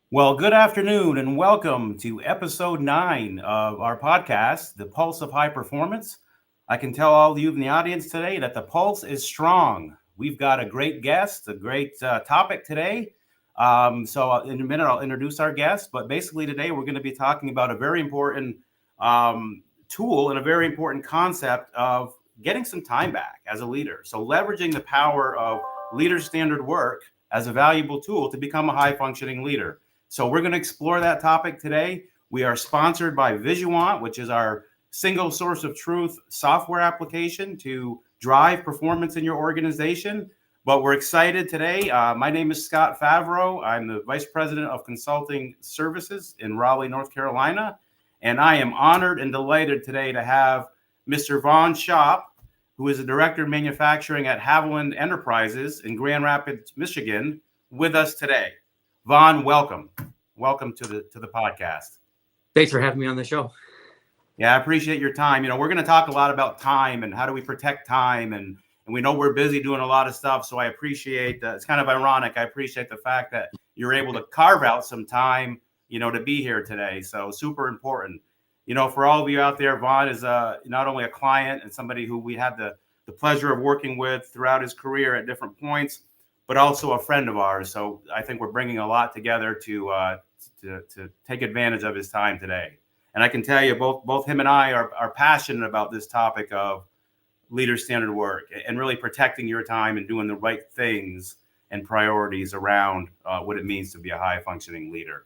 Well, good afternoon and welcome to episode 9 of our podcast, The Pulse of High Performance. I can tell all of you in the audience today that the pulse is strong. We've got a great guest, a great topic today. So, in a minute, I'll introduce our guest. But basically, today we're going to be talking about a very important tool and a very important concept of getting some time back as a leader. So, leveraging the power of leader standard work as a valuable tool to become a high functioning leader. So we're going to explore that topic today. We are sponsored by Visuant, which is our single source of truth software application to drive performance in your organization. But we're excited today. My name is Scott Favreau. I'm the Vice President of Consulting Services in Raleigh, North Carolina. And I am honored and delighted today to have Mr. Vonn Schopp, who is the Director of Manufacturing at Haviland Enterprises in Grand Rapids, Michigan, with us today. Vonn, welcome. Welcome to the podcast. Thanks for having me on the show. Yeah, I appreciate your time. We're going to talk a lot about time and how do we protect time, and we know we're busy doing a lot of stuff. So I appreciate it's kind of ironic. I appreciate the fact that you're able to carve out some time, to be here today. So super important. For all of you out there, Vonn is not only a client and somebody who we had the pleasure of working with throughout his career at different points, but also a friend of ours. So I think we're bringing a lot together to take advantage of his time today. And I can tell you, both him and I are passionate about this topic of leader standard work and really protecting your time and doing the right things and priorities around what it means to be a high functioning leader.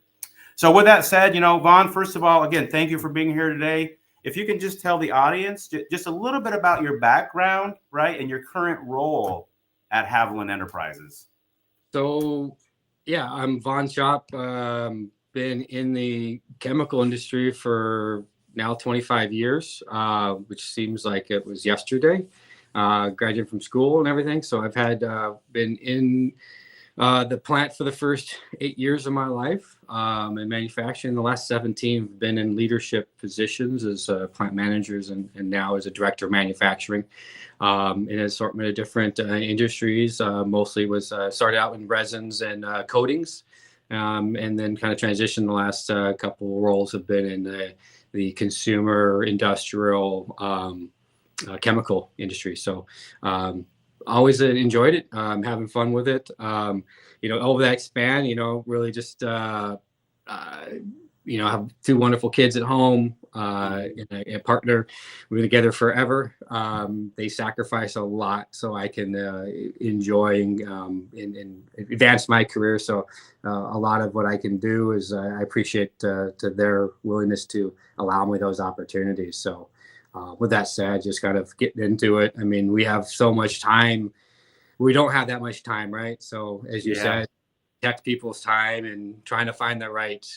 So with that said, Vonn, first of all, again, thank you for being here today. If you can just tell the audience just a little bit about your background, right, and your current role at Haviland Enterprises. So, yeah, I'm Vonn Schopp. Been in the chemical industry for now 25 years, which seems like it was yesterday. Graduated from school and everything. So I've been in the plant for the first 8 years of my life, in manufacturing. The last 17 have been in leadership positions as plant managers and now as a director of manufacturing. In an assortment of different industries. Mostly was started out in resins and coatings, and then kind of transitioned. The last couple of roles have been in the consumer, industrial, chemical industry. So always enjoyed it, having fun with it. Over that span, really just have two wonderful kids at home, and a partner. We've been together forever. They sacrifice a lot so I can enjoy and advance my career. So a lot of what I can do is I appreciate to their willingness to allow me those opportunities. So with that said, just kind of getting into it. I mean, we have so much time. We don't have that much time, right? So as you said, protect people's time and trying to find the right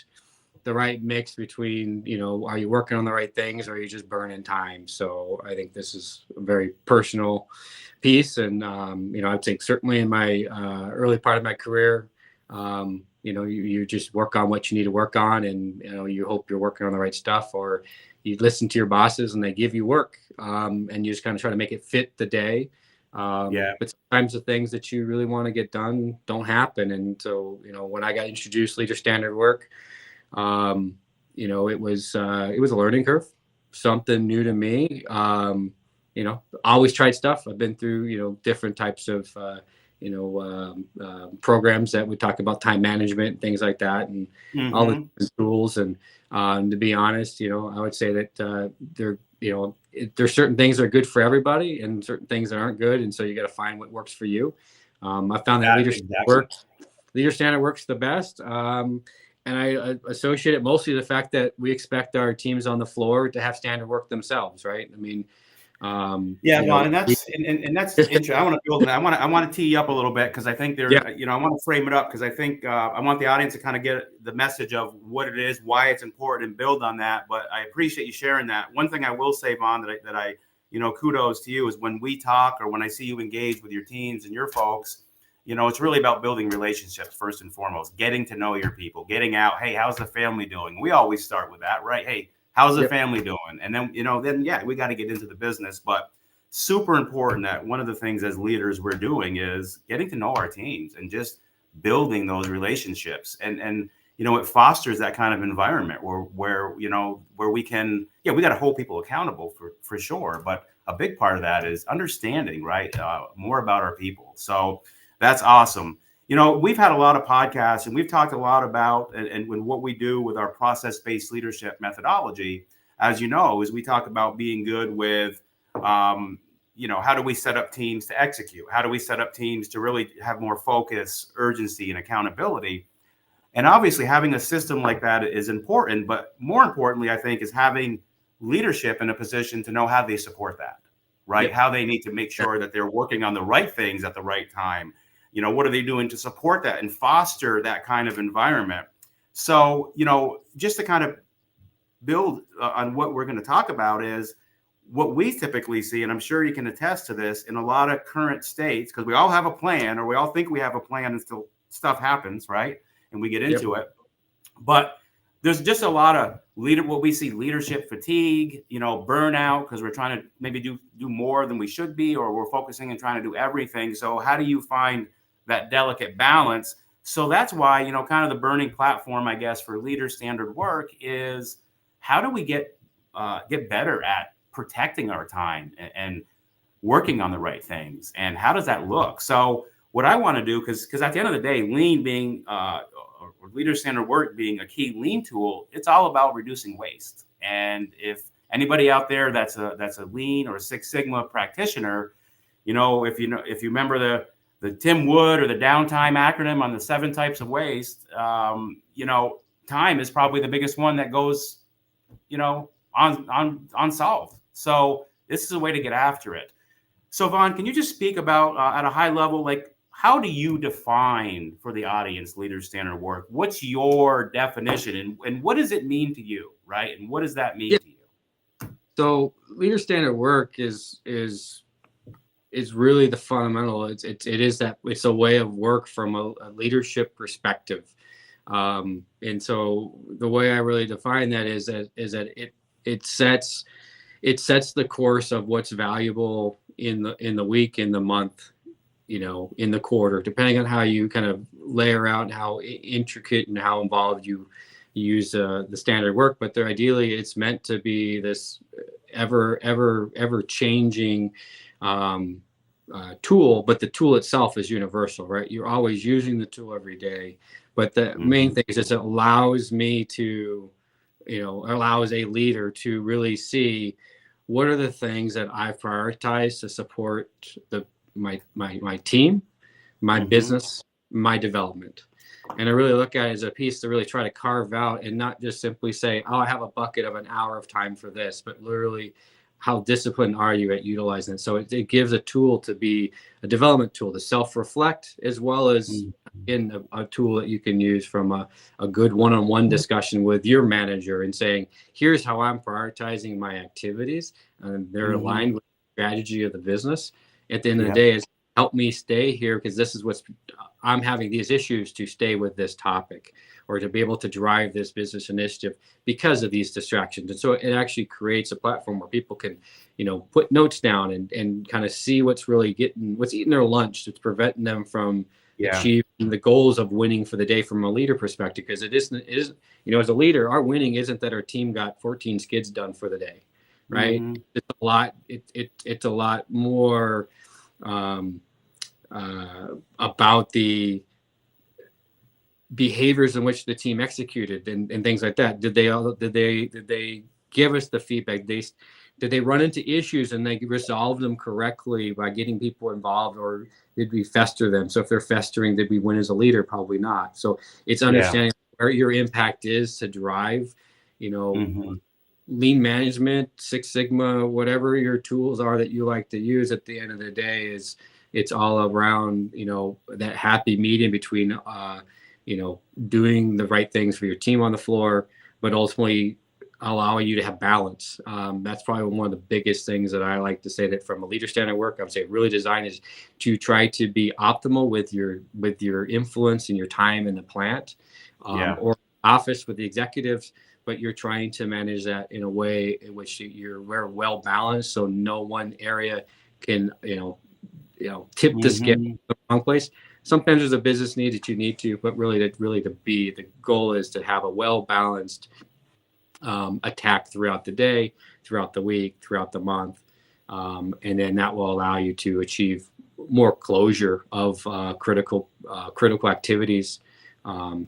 mix between, are you working on the right things or are you just burning time? So I think this is a very personal piece. And, I think certainly in my early part of my career, you just work on what you need to work on, and, you hope you're working on the right stuff, or you listen to your bosses and they give you work, and you just kind of try to make it fit the day. But sometimes the things that you really want to get done don't happen. And so, when I got introduced leader standard work, it was a learning curve, something new to me. Always tried stuff. I've been through, different types of, programs that we talk about, time management, things like that, and all the tools. And to be honest, I would say that there's certain things that are good for everybody and certain things that aren't good. And so you got to find what works for you. I found that leader standard works the best. And I associate it mostly to the fact that we expect our teams on the floor to have standard work themselves, right? I mean, Vonn, and that's interesting. I want to build on that. I want to tee you up a little bit because I think I want to frame it up because I think I want the audience to kind of get the message of what it is, why it's important, and build on that. But I appreciate you sharing that. One thing I will say, Vonn, that I kudos to you is when we talk or when I see you engage with your teams and your folks. It's really about building relationships first and foremost, getting to know your people, getting out. Hey, how's the family doing? We always start with that, right? Hey, how's the family doing? And then, we got to get into the business. But super important that one of the things as leaders we're doing is getting to know our teams and just building those relationships. And it fosters that kind of environment where where we can, we got to hold people accountable for sure. But a big part of that is understanding, right? More about our people. So that's awesome. We've had a lot of podcasts and we've talked a lot about and what we do with our process-based leadership methodology, as you know, is we talk about being good with, how do we set up teams to execute? How do we set up teams to really have more focus, urgency, and accountability? And obviously having a system like that is important, but more importantly, I think, is having leadership in a position to know how they support that, right? Yep. How they need to make sure that they're working on the right things at the right time. What are they doing to support that and foster that kind of environment? So, just to kind of build on what we're going to talk about is what we typically see, and I'm sure you can attest to this in a lot of current states, because we all have a plan, or we all think we have a plan until stuff happens, right? And we get into it. But there's just a lot of what we see: leadership fatigue, burnout, because we're trying to maybe do more than we should be, or we're focusing and trying to do everything. So how do you find that delicate balance? So that's why, kind of the burning platform, I guess, for leader standard work is, how do we get better at protecting our time and working on the right things? And how does that look? So what I want to do, because at the end of the day, lean being or leader standard work being a key lean tool, it's all about reducing waste. And if anybody out there that's a lean or Six Sigma practitioner, if you remember the Tim Wood or the downtime acronym on the 7 types of waste, time is probably the biggest one that goes, unsolved. So this is a way to get after it. So Vonn, can you just speak about at a high level, like, how do you define for the audience leader standard work? What's your definition, and what does it mean to you, right? And what does that mean to you? So leader standard work is really the fundamental. It's a way of work from a leadership perspective. And so the way I really define that is that it sets the course of what's valuable in the week, in the month, in the quarter, depending on how you kind of layer out and how intricate and how involved you use the standard work. But ideally, it's meant to be this ever changing tool, but the tool itself is universal, right? You're always using the tool every day. But the main thing is it allows me to, allows a leader to really see what are the things that I've prioritized to support my team, my business, my development. And I really look at it as a piece to really try to carve out and not just simply say, oh, I have a bucket of an hour of time for this, but literally, how disciplined are you at utilizing it? So it gives a tool to be a development tool to self-reflect, as well as in a tool that you can use from a good one-on-one discussion with your manager and saying, here's how I'm prioritizing my activities, and they're aligned with the strategy of the business. At the end of the day, is help me stay here, because this is I'm having these issues to stay with this topic, or to be able to drive this business initiative because of these distractions. And so it actually creates a platform where people can, put notes down and kind of see what's eating their lunch, that's preventing them from achieving the goals of winning for the day from a leader perspective. Because it isn't, as a leader, our winning isn't that our team got 14 skids done for the day, right? It's a lot. It's a lot more about the behaviors in which the team executed and things like that. Did they give us the feedback? Did they run into issues and they resolve them correctly by getting people involved, or did we fester them? So if they're festering, did we win as a leader? Probably not. So it's understanding where your impact is to drive, lean management, Six Sigma, whatever your tools are that you like to use. At the end of the day, it's all around, that happy medium between, doing the right things for your team on the floor, but ultimately allowing you to have balance. That's probably one of the biggest things that I like to say, that from a leader standard work, I would say really design is to try to be optimal with your influence and your time in the plant, or office with the executives, but you're trying to manage that in a way in which you're well balanced, so no one area can, tip the scale in the wrong place. sometimes there's a business need that you need to, but really the goal is to have a well-balanced attack throughout the day, throughout the week, throughout the month. And then that will allow you to achieve more closure of critical activities,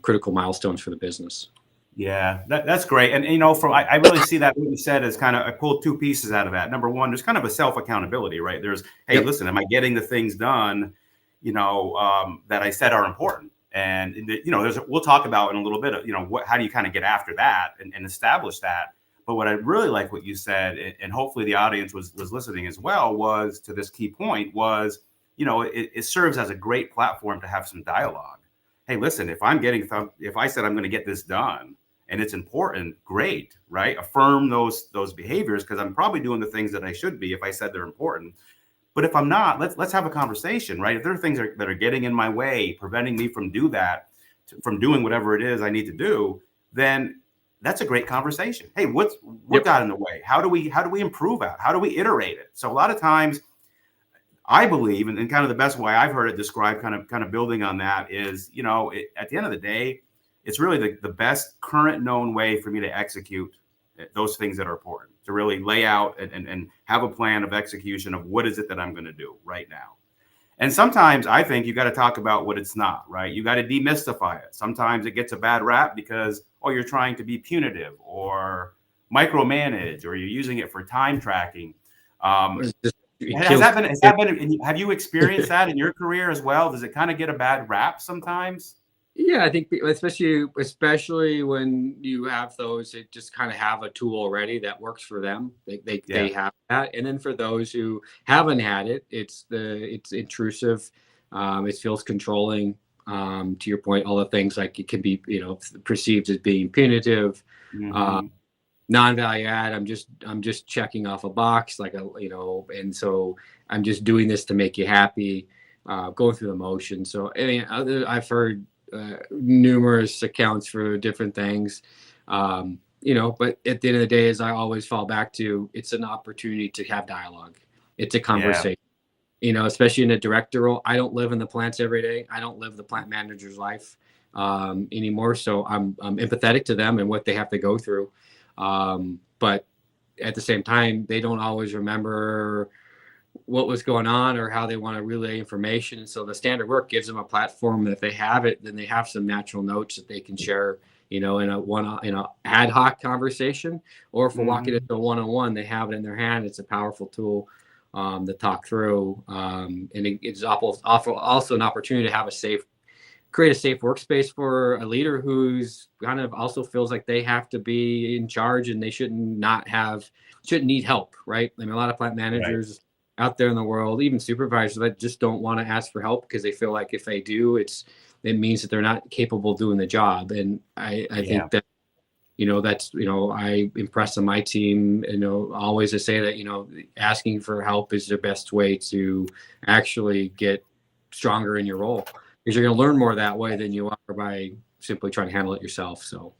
critical milestones for the business. Yeah, that's great. And, I really see that what you said as kind of, I pulled two pieces out of that. Number one, there's kind of a self-accountability, right? There's, hey, listen, am I getting the things done, that I said are important? And, we'll talk about in a little bit of, how do you kind of get after that and establish that? But what I really like what you said, and hopefully the audience was listening as well, was to this key point was, it serves as a great platform to have some dialogue. Hey, listen, if I said I'm going to get this done, and it's important, great, right? Affirm those behaviors, because I'm probably doing the things that I should be if I said they're important. But if I'm not, let's have a conversation, right? If there are things that are getting in my way, preventing me from from doing whatever it is I need to do, then that's a great conversation. Hey, what got in the way? How do we improve it? How do we iterate it? So a lot of times, I believe, and kind of the best way I've heard it described, kind of building on that, is, at the end of the day, it's really the best current known way for me to execute those things that are important, to really lay out and have a plan of execution of what is it that I'm going to do right now. And sometimes I think you got to talk about what it's not, right? You got to demystify it. Sometimes it gets a bad rap because, you're trying to be punitive or micromanage, or you're using it for time tracking. Has that been, have you experienced that in your career as well? Does it kind of get a bad rap sometimes? Yeah, I think especially when you have those that just kind of have a tool already that works for them. They have that, and then for those who haven't had it, it's intrusive. It feels controlling. To your point, all the things like it can be perceived as being punitive, non-value add. I'm just checking off a box, and so I'm just doing this to make you happy, going through the motion. So I've heard numerous accounts for different things, but at the end of the day, as I always fall back to, it's an opportunity to have dialogue. It's a conversation, especially in a director role. I don't live in the plants every day. I don't live the plant manager's life anymore. So I'm empathetic to them and what they have to go through. But at the same time, they don't always remember what was going on or how they want to relay information. And so the standard work gives them a platform that if they have it, then they have some natural notes that they can share, in a ad hoc conversation, or if we're walking into a one-on-one, they have it in their hand. It's a powerful tool to talk through. And it's also an opportunity to create a safe workspace for a leader who's kind of also feels like they have to be in charge and they shouldn't need help. Right. I mean, a lot of plant managers out there in the world, even supervisors, that just don't want to ask for help because they feel like if they do, it means that they're not capable of doing the job. And I think that, I impress on my team, always to say that, asking for help is the best way to actually get stronger in your role, because you're going to learn more that way than you are by simply trying to handle it yourself. So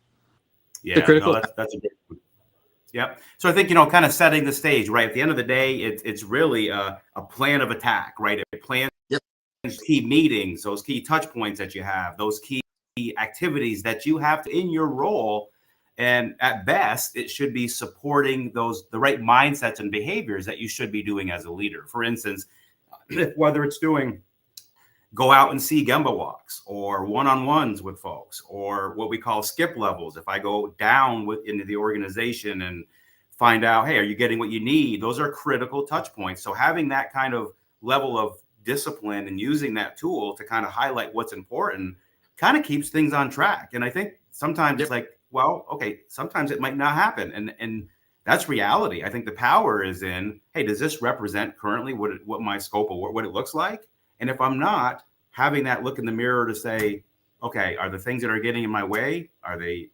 that's a good one. Yep. So I think, kind of setting the stage, right? At the end of the day, it's really a plan of attack, right? It plans key meetings, those key touch points that you have, those key activities that you have in your role. And at best, it should be supporting the right mindsets and behaviors that you should be doing as a leader. For instance, whether it's go out and see Gemba walks or one-on-ones with folks, or what we call skip levels. If I go down into the organization and find out, hey, are you getting what you need? Those are critical touch points. So having that kind of level of discipline and using that tool to kind of highlight what's important kind of keeps things on track. And I think sometimes it's like, well, okay, sometimes it might not happen. And that's reality. I think the power is in, hey, does this represent currently what my scope of what it looks like? And if I'm not, having that look in the mirror to say, okay, are the things that are getting in my way, are they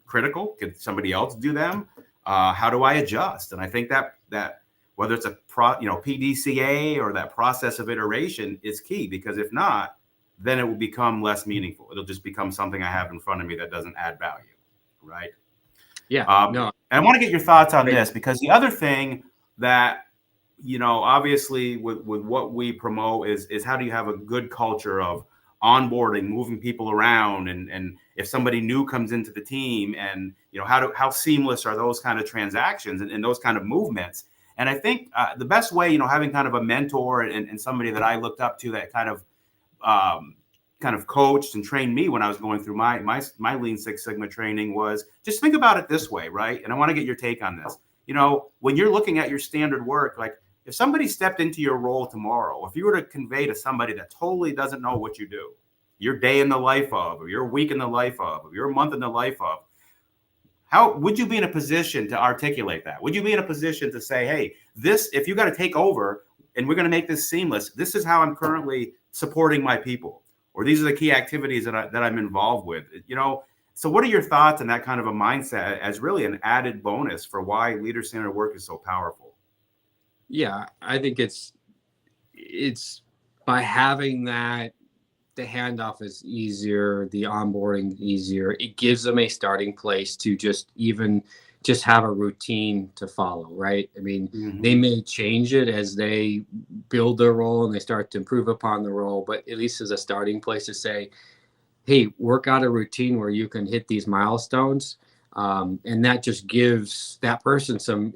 critical? Can somebody else do them? How do I adjust? And I think that whether it's a PDCA or that process of iteration is key, because if not, then it will become less meaningful. It'll just become something I have in front of me that doesn't add value, right? Yeah. And I want to get your thoughts on this, because the other thing that obviously with what we promote is how do you have a good culture of onboarding, moving people around, and if somebody new comes into the team, and how seamless are those kind of transactions and those kind of movements. And I think the best way, having kind of a mentor and somebody that I looked up to that kind of coached and trained me when I was going through my Lean Six Sigma training was just think about it this way, right? And I want to get your take on this. When you're looking at your standard work, like if somebody stepped into your role tomorrow, if you were to convey to somebody that totally doesn't know what you do, your day in the life of, or your week in the life of, or your month in the life of, how would you be in a position to articulate that? Would you be in a position to say, hey, if you got to take over and we're going to make this seamless, this is how I'm currently supporting my people, or these are the key activities that I'm involved with, So what are your thoughts on that kind of a mindset as really an added bonus for why leader-centered work is so powerful? Yeah, I think it's by having that, the handoff is easier, the onboarding easier. It gives them a starting place to just have a routine to follow, right? I mean, They may change it as they build their role and they start to improve upon the role, but at least as a starting place to say, hey, work out a routine where you can hit these milestones. And that just gives that person some,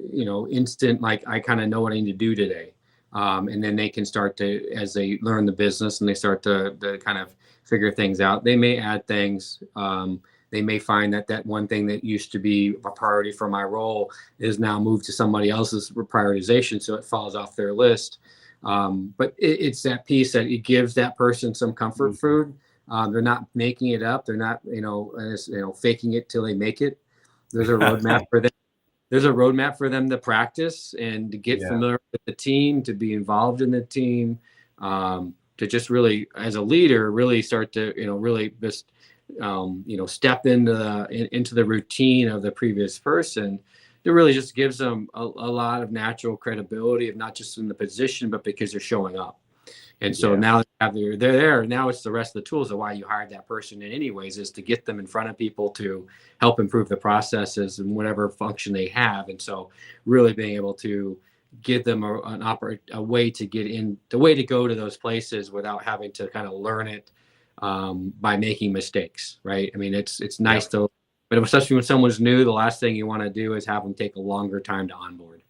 instant, like, I kind of know what I need to do today. And then they can start to, as they learn the business and they start to kind of figure things out, they may add things. They may find that one thing that used to be a priority for my role is now moved to somebody else's prioritization, so it falls off their list. But it's that piece that it gives that person some comfort food. They're not making it up. They're not, faking it till they make it. There's a roadmap for them. There's a roadmap for them to practice and to get familiar with the team, to be involved in the team, to just really, as a leader, really start to, really just, step into the routine of the previous person. It really just gives them a lot of natural credibility of not just in the position, but because they're showing up. And so now they're there. Now it's the rest of the tools of why you hired that person in anyways, is to get them in front of people to help improve the processes and whatever function they have. And so really being able to give them a way to get in, the way to go to those places without having to kind of learn it by making mistakes, right? I mean, it's nice to, but especially when someone's new, the last thing you want to do is have them take a longer time to onboard.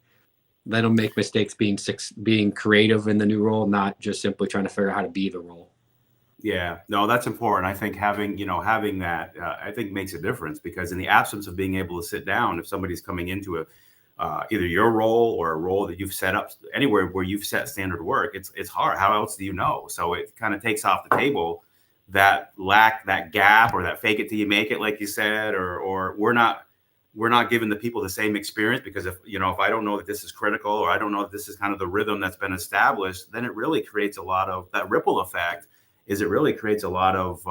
Let them make mistakes being creative in the new role, not just simply trying to figure out how to be the role. Yeah, no, that's important. I think having that, I think makes a difference, because in the absence of being able to sit down, if somebody's coming into either your role or a role that you've set up anywhere where you've set standard work, it's hard. How else do you know? So it kind of takes off the table that gap, or that fake it till you make it, like you said, or we're not giving the people the same experience, because if I don't know that this is critical, or I don't know that this is kind of the rhythm that's been established, then it really creates a lot of that ripple effect. It really creates a lot of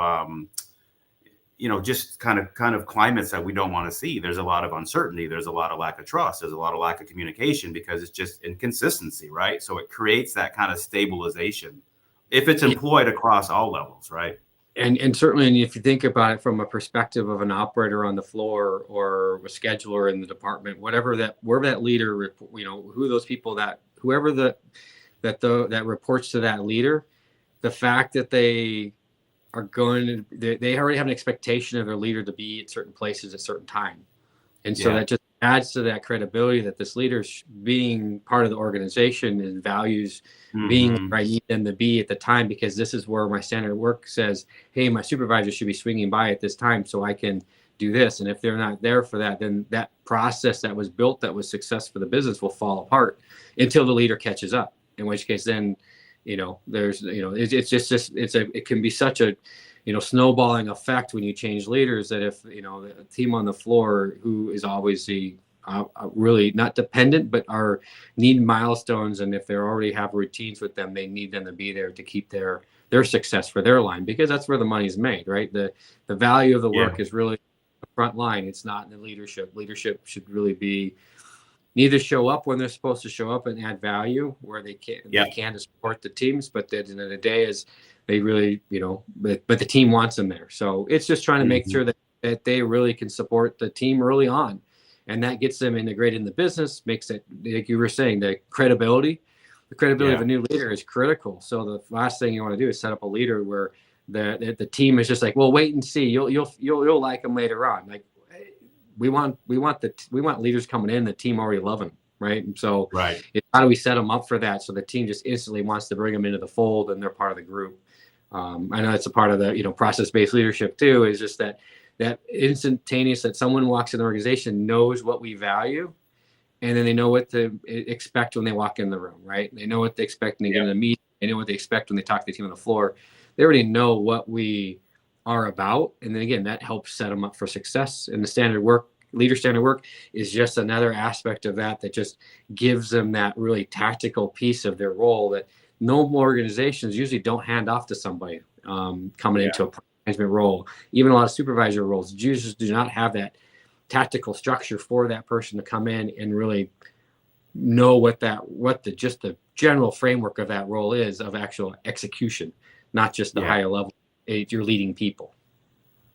just kind of climates that we don't want to see. There's a lot of uncertainty. There's a lot of lack of trust. There's a lot of lack of communication, because it's just inconsistency, right? So it creates that kind of stabilization if it's employed across all levels, right? And certainly, and if you think about it from a perspective of an operator on the floor or a scheduler in the department, wherever that leader, who those people whoever that reports to that leader, the fact that they already have an expectation of their leader to be at certain places at certain time. And so that just adds to that credibility that this leader's being part of the organization and values being where I need them to be at the time, because this is where my standard work says, hey, my supervisor should be swinging by at this time so I can do this. And if they're not there for that, then that process that was built, that was success for the business, will fall apart until the leader catches up, in which case then, there's, it can be such a, snowballing effect when you change leaders, that if, the team on the floor who is always really not dependent, but are need milestones. And if they already have routines with them, they need them to be there to keep their success for their line, because that's where the money's made, right? The value of the work is really the front line. It's not in the leadership. Leadership should really need to show up when they're supposed to show up and add value where they can to support the teams. But at the end of the day, is they really, but the team wants them there. So it's just trying to make sure that they really can support the team early on. And that gets them integrated in the business, makes it, like you were saying, the credibility. The credibility of a new leader is critical. So the last thing you want to do is set up a leader where the team is just like, well, wait and see. You'll like them later on. Like we want leaders coming in, the team already love them, right? And so how do we set them up for that so the team just instantly wants to bring them into the fold and they're part of the group? I know it's a part of the process-based leadership too. Is just that instantaneous that someone walks in the organization knows what we value. And then they know what to expect when they walk in the room, right? They know what they expect when they get in the meeting. They know what they expect when they talk to the team on the floor. They already know what we are about. And then again, that helps set them up for success. And the leader standard work is just another aspect of that just gives them that really tactical piece of their role that normal organizations usually don't hand off to somebody coming into a management role. Even a lot of supervisor roles usually do not have that tactical structure for that person to come in and really know what the general framework of that role is of actual execution, not just the higher level. You're leading people.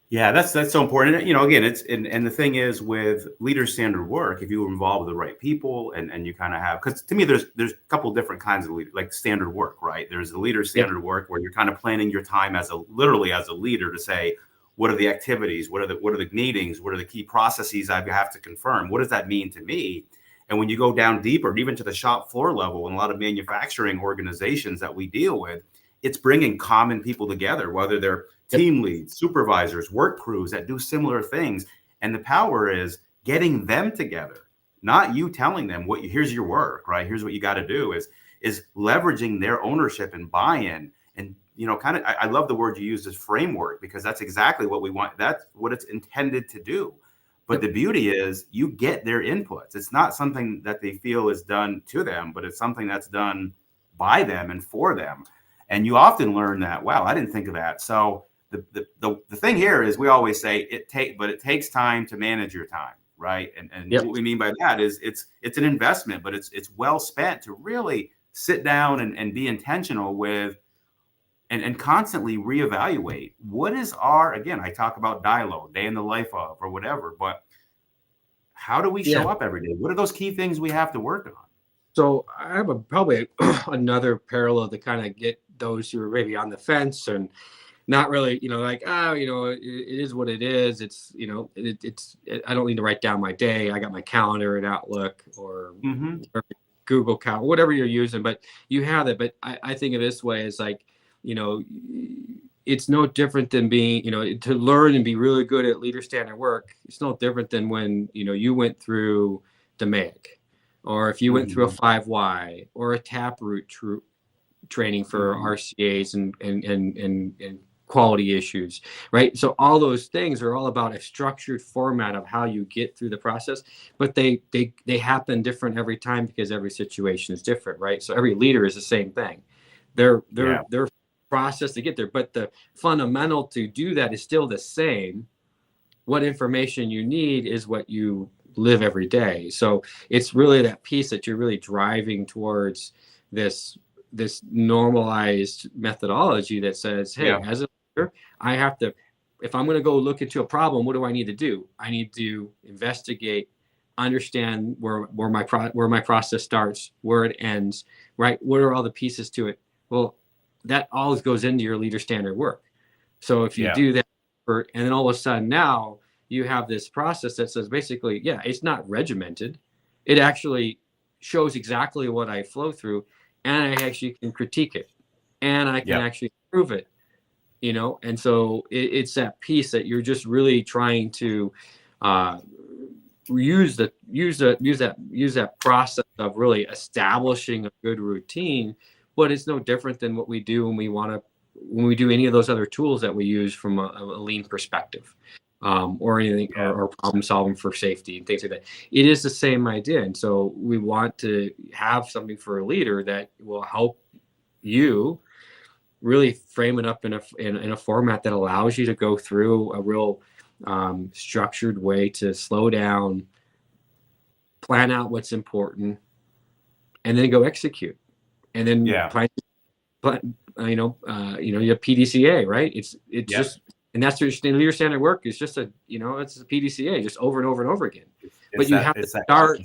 Yeah, that's so important. Again, it's and the thing is with leader standard work, if you involve the right people and you kind of have, because to me there's a couple different kinds of leader, like standard work, right? There's the leader standard work where you're kind of planning your time literally as a leader to say, what are the activities? What are the meetings? What are the key processes I have to confirm? What does that mean to me? And when you go down deeper, even to the shop floor level, in a lot of manufacturing organizations that we deal with, it's bringing common people together, whether they're team leads, supervisors, work crews that do similar things. And the power is getting them together, not you telling them here's your work, right? Here's what you got to do is leveraging their ownership and buy-in. And I love the word you used as framework, because that's exactly what we want. That's what it's intended to do. But the beauty is you get their inputs. It's not something that they feel is done to them, but it's something that's done by them and for them. And you often learn that, wow, I didn't think of that. So the thing here is we always say it takes time to manage your time, right? And what we mean by that is it's an investment, but it's well spent to really sit down and be intentional with and constantly reevaluate what is again, I talk about DILO, day in the life of, or whatever, but how do we show up every day? What are those key things we have to work on? So I have probably another parallel to kind of get those who are maybe on the fence and not really, it is what it is. It's, I don't need to write down my day. I got my calendar and Outlook or Google Calendar, whatever you're using, but you have it. But I think of this way as like, it's no different than being, to learn and be really good at leader standard work. It's no different than when, you went through DMAIC, or if you went through a 5Y or a taproot training for RCAs and quality issues, right? So all those things are all about a structured format of how you get through the process, but they happen different every time because every situation is different, right? So every leader is the same thing. Their process to get there, but the fundamental to do that is still the same. What information you need is what you live every day. So it's really that piece that you're really driving towards this normalized methodology that says, hey, as a leader, I have to, if I'm going to go look into a problem, what do I need to do? I need to investigate, understand where my process starts, where it ends, right? What are all the pieces to it? Well, that always goes into your leader standard work. So if you do that, and then all of a sudden now you have this process that says basically, it's not regimented. It actually shows exactly what I flow through, and I actually can critique it, and I can actually improve it, And so it's that piece that you're just really trying to use that process of really establishing a good routine. But it's no different than what we do when we do any of those other tools that we use from a lean perspective, or anything, or problem solving for safety and things like that. It is the same idea. And so we want to have something for a leader that will help you really frame it up in a format that allows you to go through a real structured way to slow down, plan out what's important, and then go execute. And then you have PDCA, right? It's just, and that's your leader standard work. It's just it's a PDCA just over and over and over again. But you have to start.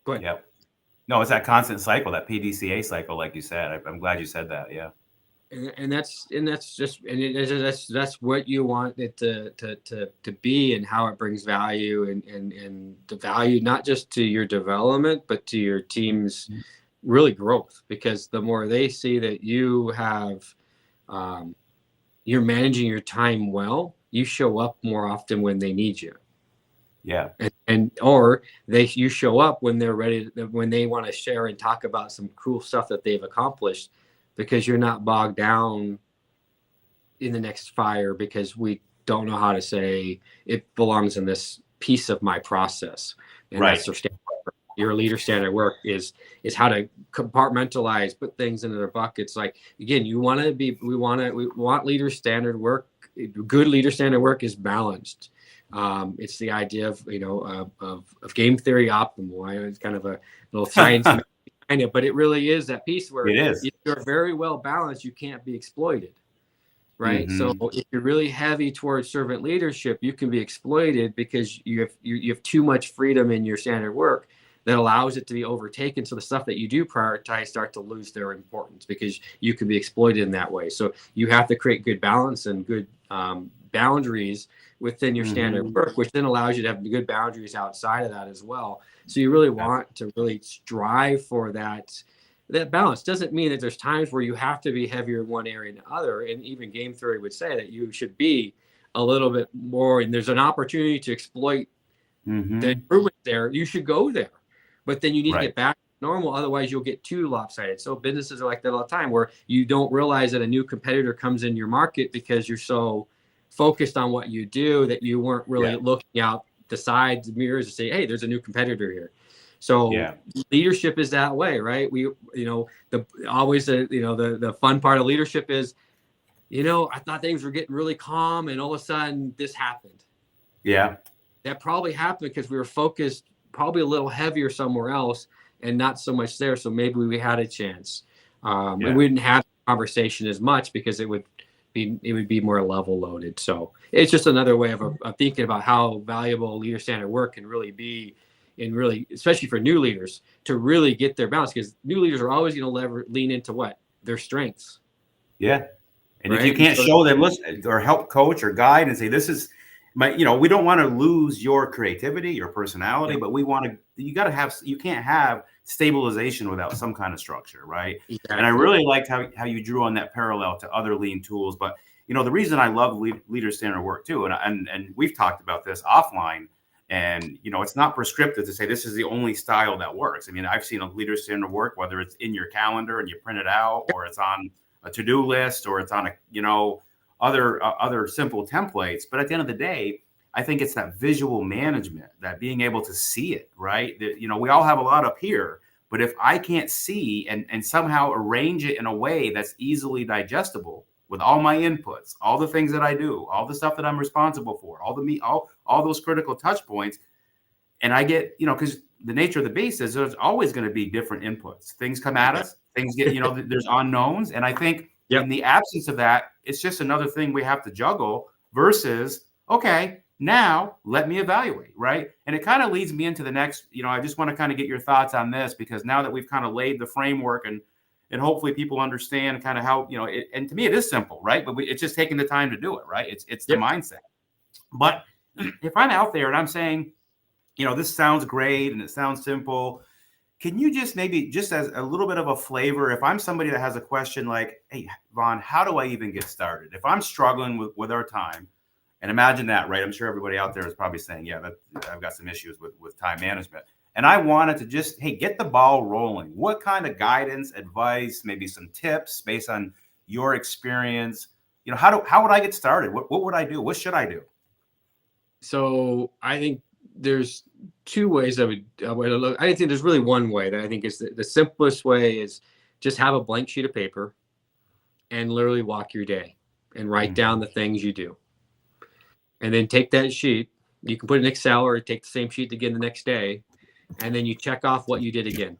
Go ahead. No, it's that constant cycle, that PDCA cycle, like you said. I'm glad you said that. Yeah. And that's just that's what you want it to be, and how it brings value, and the value not just to your development but to your team's really growth, because the more they see that you have you're managing your time well, you show up more often when they need you. Yeah. And or you show up when they're ready, when they want to share and talk about some cool stuff that they've accomplished, because you're not bogged down in the next fire because we don't know how to say it belongs in this piece of my process. And Right. that's your leader standard work is how to compartmentalize, put things into their buckets. Like, again, we want leader standard work. Good leader standard work is balanced. It's the idea of, of game theory optimal. It's kind of a little science behind it, but it really is that piece where It is. if you're very well balanced, you can't be exploited. Right. Mm-hmm. So if you're really heavy towards servant leadership, you can be exploited because you have too much freedom in your standard work that allows it to be overtaken. So the stuff that you do prioritize start to lose their importance because you can be exploited in that way. So you have to create good balance and good boundaries within your standard work, which then allows you to have good boundaries outside of that as well. So you really want to really strive for that balance. Doesn't mean that there's times where you have to be heavier in one area than the other. And even game theory would say that you should be a little bit more, and there's an opportunity to exploit the improvement there. You should go there, but then you need to get back to normal. Otherwise you'll get too lopsided. So businesses are like that all the time, where you don't realize that a new competitor comes in your market because you're so focused on what you do that you weren't really looking out the sides mirrors to say, hey, there's a new competitor here. So leadership is that way, right? The fun part of leadership is, I thought things were getting really calm and all of a sudden this happened. Yeah. That probably happened because we were focused probably a little heavier somewhere else and not so much there. So maybe we had a chance. And we didn't have the conversation as much because it would be more level loaded. So it's just another way of thinking about how valuable leader standard work can really be, and really, especially for new leaders, to really get their balance, because new leaders are always going to lean into what? Their strengths. Yeah. And if you can't show them, listen, or help coach or guide and say, this is my, we don't want to lose your creativity, your personality, but you can't have stabilization without some kind of structure. Right. Exactly. And I really liked how you drew on that parallel to other lean tools. But, the reason I love leader standard work too, and we've talked about this offline, and, it's not prescriptive to say this is the only style that works. I mean, I've seen a leader standard work, whether it's in your calendar and you print it out, or it's on a to-do list, or it's on other simple templates. But at the end of the day, I think it's that visual management, that being able to see it, right? That, we all have a lot up here, but if I can't see and somehow arrange it in a way that's easily digestible with all my inputs, all the things that I do, all the stuff that I'm responsible for, all those critical touch points, and I get, because the nature of the beast is there's always going to be different inputs. Things come at us, things get, there's unknowns. And I think in the absence of that, it's just another thing we have to juggle versus, okay, now let me evaluate, right? And it kind of leads me into the next, I just want to kind of get your thoughts on this, because now that we've kind of laid the framework and hopefully people understand kind of how, and to me it is simple, right? But it's just taking the time to do it, right? It's the mindset. But if I'm out there and I'm saying, this sounds great and it sounds simple, can you just maybe, just as a little bit of a flavor, if I'm somebody that has a question like, hey, Vonn, how do I even get started? If I'm struggling with our time, and imagine that, right? I'm sure everybody out there is probably saying, yeah, I've got some issues with time management. And I wanted to just, hey, get the ball rolling. What kind of guidance, advice, maybe some tips based on your experience? How would I get started? What would I do? What should I do? So I think there's two ways I would look. I think there's really one way that I think is the simplest way is just have a blank sheet of paper and literally walk your day and write down the things you do. And then take that sheet, you can put it in Excel or take the same sheet again the next day, and then you check off what you did again.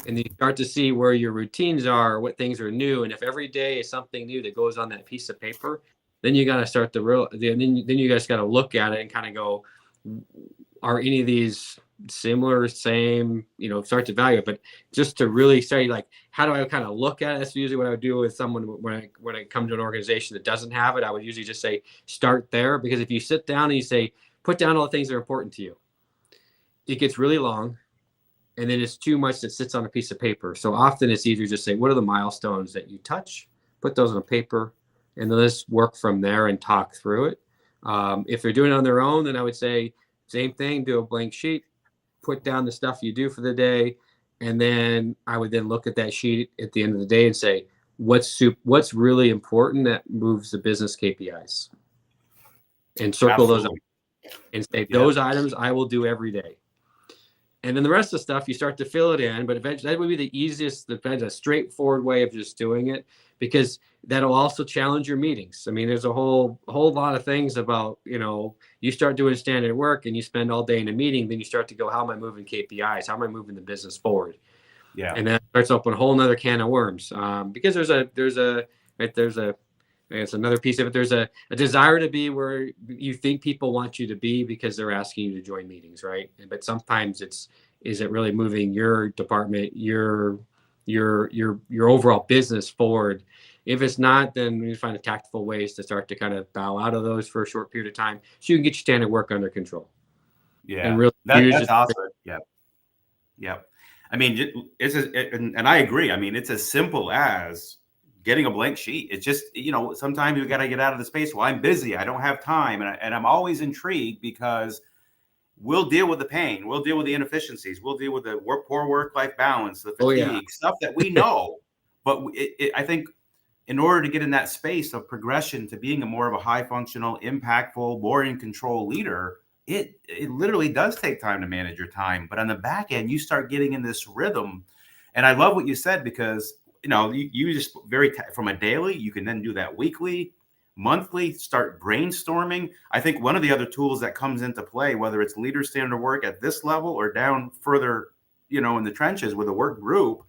And then you start to see where your routines are, what things are new. And if every day is something new that goes on that piece of paper, then you got to start then you guys got to look at it and kind of go, are any of these similar, same, start to value it. But just to really say, like, how do I kind of look at it? That's usually what I would do with someone when I come to an organization that doesn't have it. I would usually just say, start there. Because if you sit down and you say, put down all the things that are important to you, it gets really long. And then it's too much that sits on a piece of paper. So often it's easier to just say, what are the milestones that you touch? Put those on a paper, and then let's work from there and talk through it. If they're doing it on their own, then I would say, same thing, do a blank sheet, put down the stuff you do for the day. And then I would then look at that sheet at the end of the day and say, what's really important that moves the business KPIs? And circle those up and say, those items I will do every day. And then the rest of the stuff, you start to fill it in. But eventually, that would be the easiest, a straightforward way of just doing it, because that'll also challenge your meetings. I mean, there's a whole lot of things about, you start doing standard work and you spend all day in a meeting, then you start to go, how am I moving KPIs? How am I moving the business forward? Yeah. And that starts open a whole nother can of worms. Because it's another piece of it. There's a desire to be where you think people want you to be because they're asking you to join meetings, right? But sometimes is it really moving your department, your overall business forward? If it's not, then we find tactful ways to start to kind of bow out of those for a short period of time, so you can get your standard work under control. Yeah, and really that's awesome. Yep. I mean, and I agree. I mean, it's as simple as getting a blank sheet. It's just, sometimes you got to get out of the space. Well, I'm busy, I don't have time. And I'm always intrigued, because we'll deal with the pain. We'll deal with the inefficiencies. We'll deal with the poor work-life balance, the fatigue, stuff that we know. But I think in order to get in that space of progression to being a more of a high functional, impactful, more in control leader, it literally does take time to manage your time. But on the back end, you start getting in this rhythm. And I love what you said, because you just from a daily, you can then do that weekly, monthly, start brainstorming. I think one of the other tools that comes into play, whether it's leader standard work at this level or down further, in the trenches with a work group,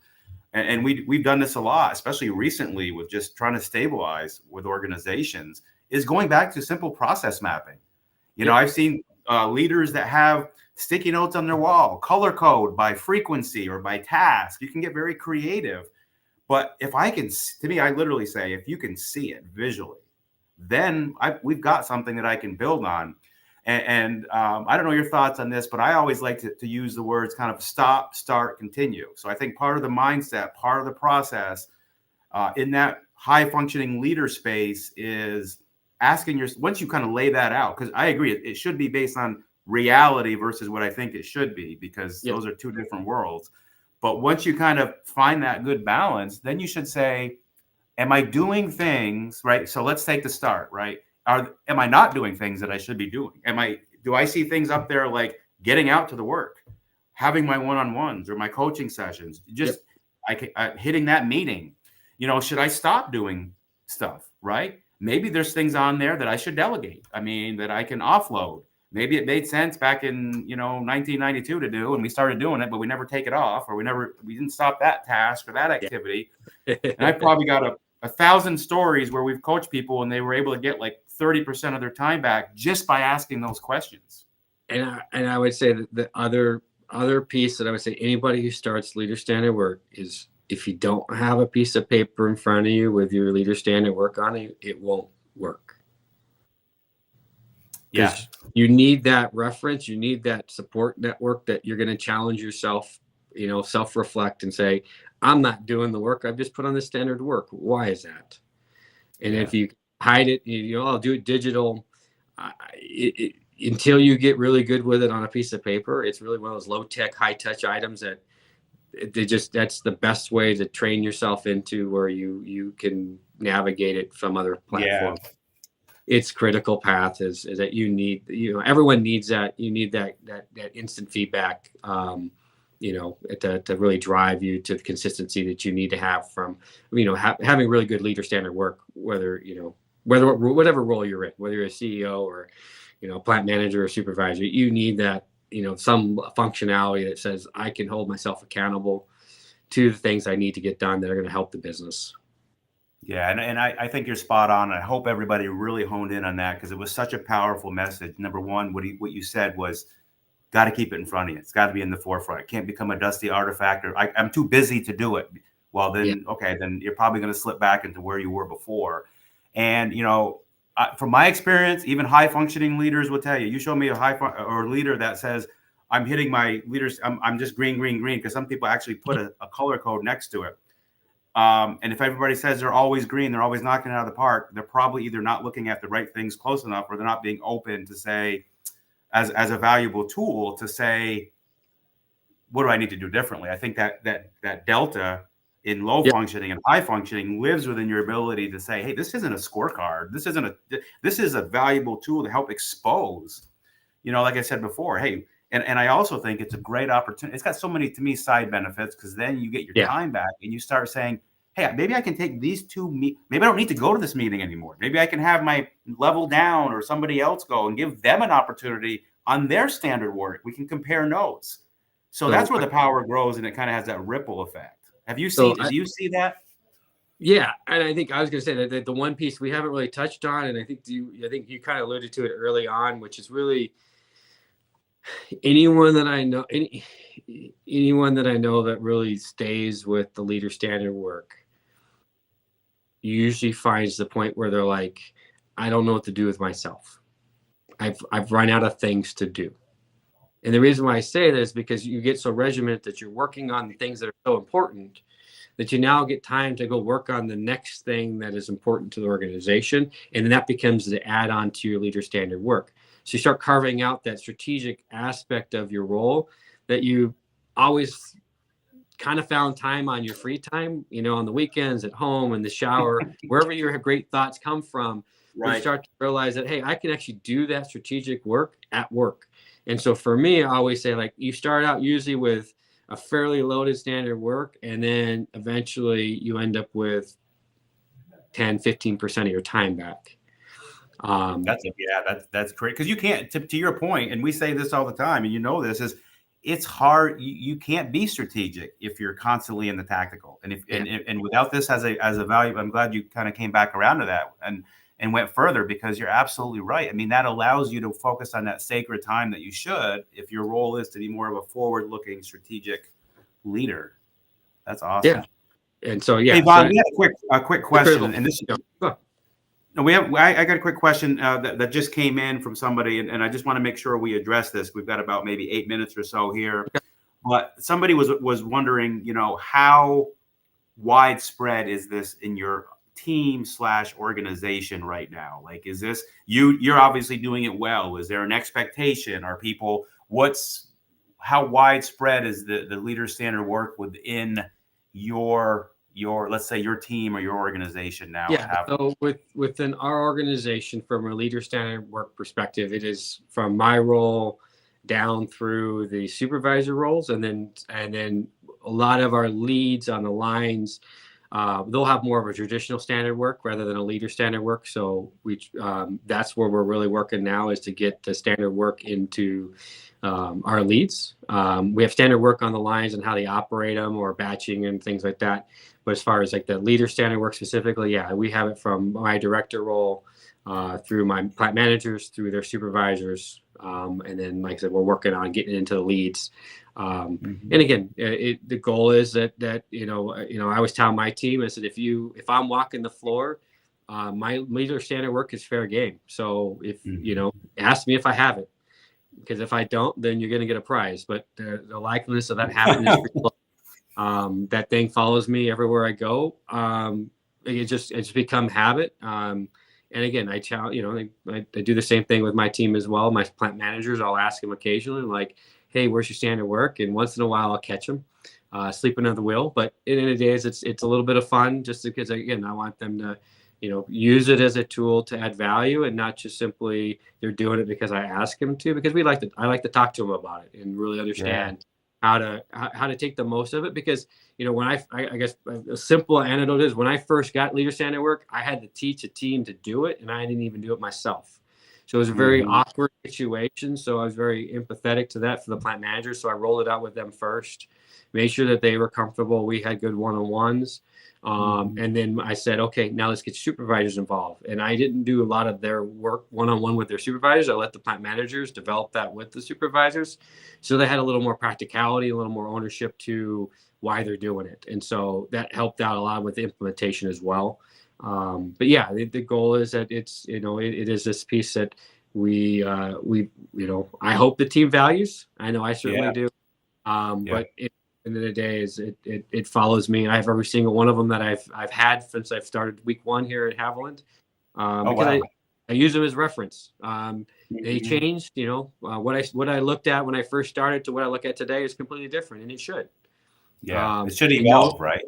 and we've done this a lot, especially recently with just trying to stabilize with organizations, is going back to simple process mapping. I've seen leaders that have sticky notes on their wall, color code by frequency or by task. You can get very creative. But I literally say, if you can see it visually, then we've got something that I can build on. And I don't know your thoughts on this, but I always like to use the words kind of stop, start, continue. So I think part of the mindset, part of the process in that high functioning leader space is asking once you kind of lay that out, because I agree, it should be based on reality versus what I think it should be, because those are two different worlds. But once you kind of find that good balance, then you should say, am I doing things, right? So let's take the start, right? Am I not doing things that I should be doing? Do I see things up there like getting out to the work, having my one-on-ones or my coaching sessions, just hitting that meeting? Should I stop doing stuff, right? Maybe there's things on there that I should delegate. I mean, that I can offload. Maybe it made sense back in 1992 to do, and we started doing it, but we never take it off, or we didn't stop that task or that activity. And I probably got 1,000 stories where we've coached people and they were able to get like 30% of their time back just by asking those questions. And I would say that the other piece that I would say anybody who starts leader standard work is, if you don't have a piece of paper in front of you with your leader standard work on it, it won't work. Yeah. You need that reference. You need that support network that you're going to challenge yourself, self-reflect and say, I'm not doing the work I've just put on the standard work. Why is that? And if you hide it, I'll do it digital. Until you get really good with it on a piece of paper, it's really one of those low-tech, high-touch items that that's the best way to train yourself into where you can navigate it from other platforms. Yeah. Its critical path is that you need, everyone needs that. You need that instant feedback, to really drive you to the consistency that you need to have from, having really good leader standard work, whatever role you're in, whether you're a CEO or, plant manager or supervisor, you need that, some functionality that says I can hold myself accountable to the things I need to get done that are going to help the business. Yeah, and I think you're spot on. I hope everybody really honed in on that, because it was such a powerful message. Number one, what you said was got to keep it in front of you. It's got to be in the forefront. It can't become a dusty artifact, or I'm too busy to do it. Well, then, okay, then you're probably going to slip back into where you were before. And, from my experience, even high functioning leaders will tell you, you show me a leader that says, I'm hitting my leaders, I'm just green, because some people actually put a color code next to it. And if everybody says they're always green, they're always knocking it out of the park, they're probably either not looking at the right things close enough, or they're not being open to say, as a valuable tool to say, what do I need to do differently? I think that delta in low functioning and high functioning lives within your ability to say, hey, this isn't a scorecard. This is a valuable tool to help expose, like I said before, hey, and I also think it's a great opportunity. It's got so many, to me, side benefits, because then you get your time back and you start saying, hey, maybe I can take these maybe I don't need to go to this meeting anymore. Maybe I can have my level down or somebody else go and give them an opportunity on their standard work. We can compare notes. So that's where the power grows, and it kind of has that ripple effect. Do you see that? Yeah, and I think I was going to say that the one piece we haven't really touched on, and I think you kind of alluded to it early on, which is really anyone that I know that really stays with the leader standard work usually finds the point where they're like, I don't know what to do with myself. I've run out of things to do. And the reason why I say this is because you get so regimented that you're working on the things that are so important that you now get time to go work on the next thing that is important to the organization. And then that becomes the add-on to your leader standard work. So you start carving out that strategic aspect of your role that you always kind of found time on your free time, on the weekends, at home, in the shower, wherever your great thoughts come from. Right. You start to realize that, hey, I can actually do that strategic work at work. And so for me, I always say, like, you start out usually with a fairly loaded standard work, and then eventually you end up with 10-15% of your time back. That's great, because you can't, to your point, and we say this all the time, and this is, it's hard. You can't be strategic if you're constantly in the tactical, and without this as a value. I'm glad you kind of came back around to that and went further, because you're absolutely right. I mean, that allows you to focus on that sacred time that you should, if your role is to be more of a forward-looking strategic leader. That's awesome. Yeah. And so, Hey, Vonn, we have a quick question, and this. No, I got a quick question that just came in from somebody, and I just want to make sure we address this. We've got about maybe 8 minutes or so here, okay. But somebody was wondering, how widespread is this in your team / organization right now? Like, is this you're obviously doing it well? Is there an expectation? Are people? How widespread is the leader standard work within your let's say your team or your organization now? So within our organization, from a leader standard work perspective, it is from my role down through the supervisor roles, and then a lot of our leads on the lines, they'll have more of a traditional standard work rather than a leader standard work. So that's where we're really working now, is to get the standard work into our leads. We have standard work on the lines and how they operate them, or batching and things like that. But as far as like the leader standard work specifically, we have it from my director role through my plant managers, through their supervisors. And then, like I said, we're working on getting into the leads. And again, the goal is that I always tell my team, I said, if I'm walking the floor, my leader standard work is fair game. So if ask me if I have it, because if I don't, then you're going to get a prize. But the likeliness of that happening is pretty low. That thing follows me everywhere I go. It's become habit. And again, I challenge, I do the same thing with my team as well. My plant managers, I'll ask them occasionally, like, hey, where's your standard work? And once in a while I'll catch them sleeping at the wheel. But in the days, it's a little bit of fun, just because, again, I want them to, use it as a tool to add value, and not just simply they're doing it because I ask them to, because I like to talk to them about it and really understand how to take the most of it. Because, when I guess a simple anecdote is, when I first got leader standard work, I had to teach a team to do it, and I didn't even do it myself. So it was a very awkward situation. So I was very empathetic to that for the plant managers. So I rolled it out with them first, made sure that they were comfortable. We had good one-on-ones. And then I said, okay, now let's get supervisors involved. And I didn't do a lot of their work one-on-one with their supervisors. I let the plant managers develop that with the supervisors. So they had a little more practicality, a little more ownership to why they're doing it. And so that helped out a lot with the implementation as well. But yeah, the goal is that it's, it is this piece that we, I hope the team values. I know I certainly do. But at the end of the day, is it follows me. I have every single one of them that I've had since I've started week 1 here at Haviland. Because I use them as reference. They changed, what I looked at when I first started to what I look at today is completely different, and it should. Yeah, it should evolve, right?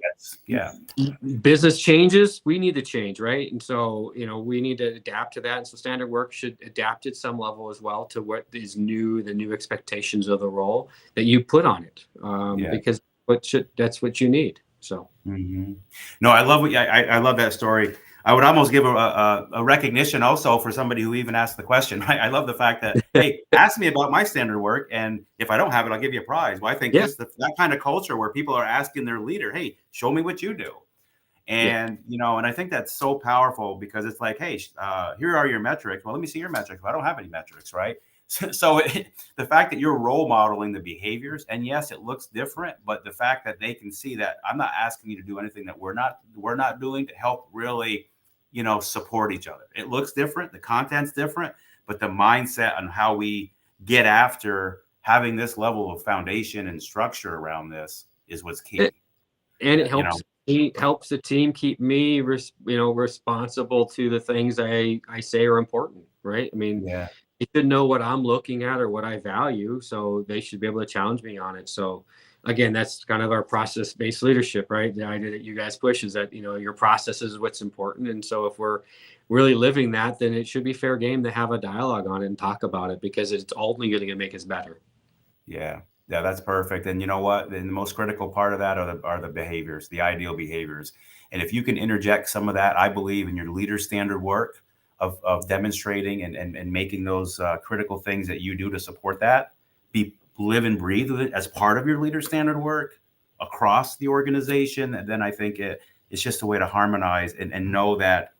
Business changes, we need to change, right? And so, we need to adapt to that. And so standard work should adapt at some level as well to what is new, the new expectations of the role that you put on it, because that's what you need. So, no, I love I love that story. I would almost give a recognition also for somebody who even asked the question. I love the fact that, hey, ask me about my standard work, and if I don't have it, I'll give you a prize. Well, I think that kind of culture where people are asking their leader, hey, show me what you do. And, and I think that's so powerful because it's like, hey, here are your metrics. Well, let me see your metrics. Well, I don't have any metrics, right? So the fact that you're role modeling the behaviors, and yes, it looks different, but the fact that they can see that I'm not asking you to do anything that we're not doing to help really, support each other. It looks different. The content's different, but the mindset on how we get after having this level of foundation and structure around this is what's key. And it helps. It helps the team keep me, responsible to the things I say are important, right? I mean, they should know what I'm looking at or what I value, so they should be able to challenge me on it. So, again, that's kind of our process-based leadership, right? The idea that you guys push is that, your process is what's important. And so if we're really living that, then it should be fair game to have a dialogue on it and talk about it, because it's ultimately going to make us better. Yeah, that's perfect. And you know what? And the most critical part of that are the behaviors, the ideal behaviors. And if you can interject some of that, I believe, in your leader standard work of demonstrating and making those critical things that you do to support that, live and breathe with it as part of your leader standard work across the organization. And then I think it's just a way to harmonize and know that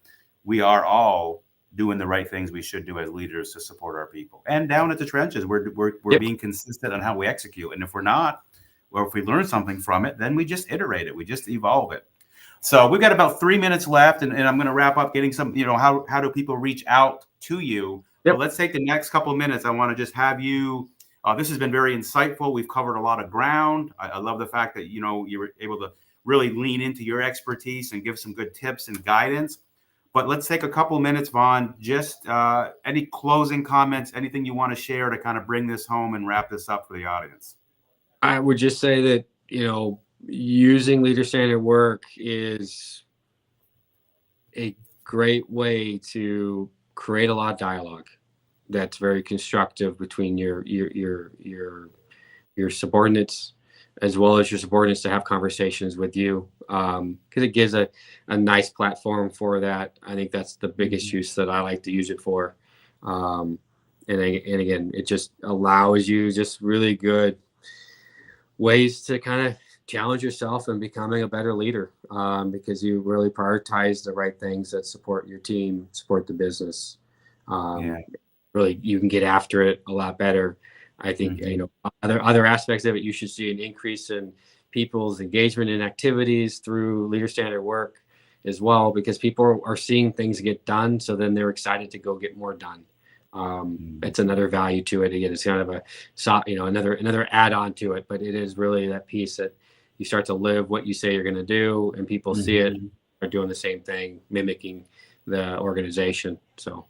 we are all doing the right things we should do as leaders to support our people. And down at the trenches, we're being consistent on how we execute. And if we're not, well, if we learn something from it, then we just iterate it. We just evolve it. So we've got about 3 minutes left, and I'm going to wrap up getting some, how do people reach out to you? Well, let's take the next couple of minutes. I want to just have you, this has been very insightful. We've covered a lot of ground. I love the fact that, you were able to really lean into your expertise and give some good tips and guidance. But let's take a couple of minutes, Vonn, just any closing comments, anything you want to share to kind of bring this home and wrap this up for the audience. I would just say that, using leader standard work is a great way to create a lot of dialogue that's very constructive between your subordinates, as well as your subordinates to have conversations with you, because it gives a nice platform for that. I think that's the biggest use that I like to use it for. And again, it just allows you just really good ways to kind of challenge yourself and becoming a better leader, because you really prioritize the right things that support your team, support the business. Really, you can get after it a lot better. I think, other aspects of it, you should see an increase in people's engagement in activities through leader standard work as well, because people are seeing things get done. So then they're excited to go get more done. It's another value to it. Again, it's kind of another add-on to it, but it is really that piece that you start to live what you say you're going to do, and people see it, are doing the same thing, mimicking the organization. So.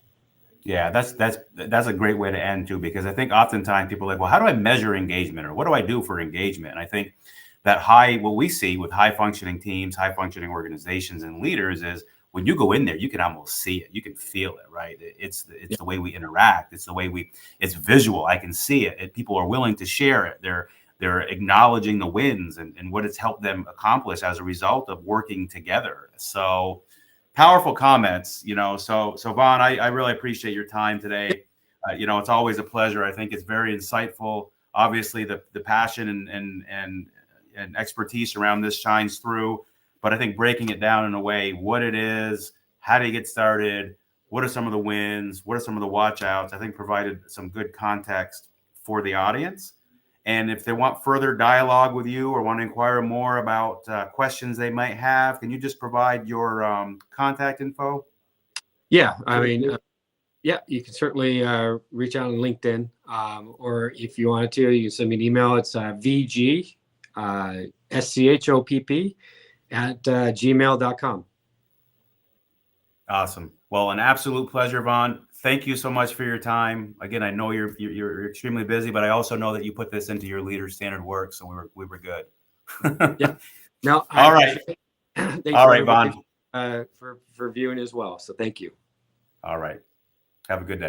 Yeah, that's a great way to end too, because I think oftentimes people are like, well, how do I measure engagement, or what do I do for engagement? And I think that what we see with high functioning teams, high functioning organizations and leaders is when you go in there, you can almost see it. You can feel it, right? It's the way we interact. It's the way it's visual. I can see it. People are willing to share it. They're acknowledging the wins and what it's helped them accomplish as a result of working together. So powerful comments, so Vonn, I really appreciate your time today. It's always a pleasure. I think it's very insightful. Obviously the passion and expertise around this shines through, but I think breaking it down in a way, what it is, how do you get started, what are some of the wins, what are some of the watch outs, I think provided some good context for the audience. And if they want further dialogue with you or want to inquire more about questions they might have, can you just provide your contact info? Yeah, I mean, yeah, you can certainly reach out on LinkedIn, or if you wanted to, you can send me an email. It's VG SCHOPP at gmail.com. Awesome. Well, an absolute pleasure, Vonn. Thank you so much for your time. Again, I know you're extremely busy, but I also know that you put this into your leader standard work, so we were good. Yeah. No. All right. Thanks All right, Vonn. for viewing as well. So thank you. All right. Have a good day.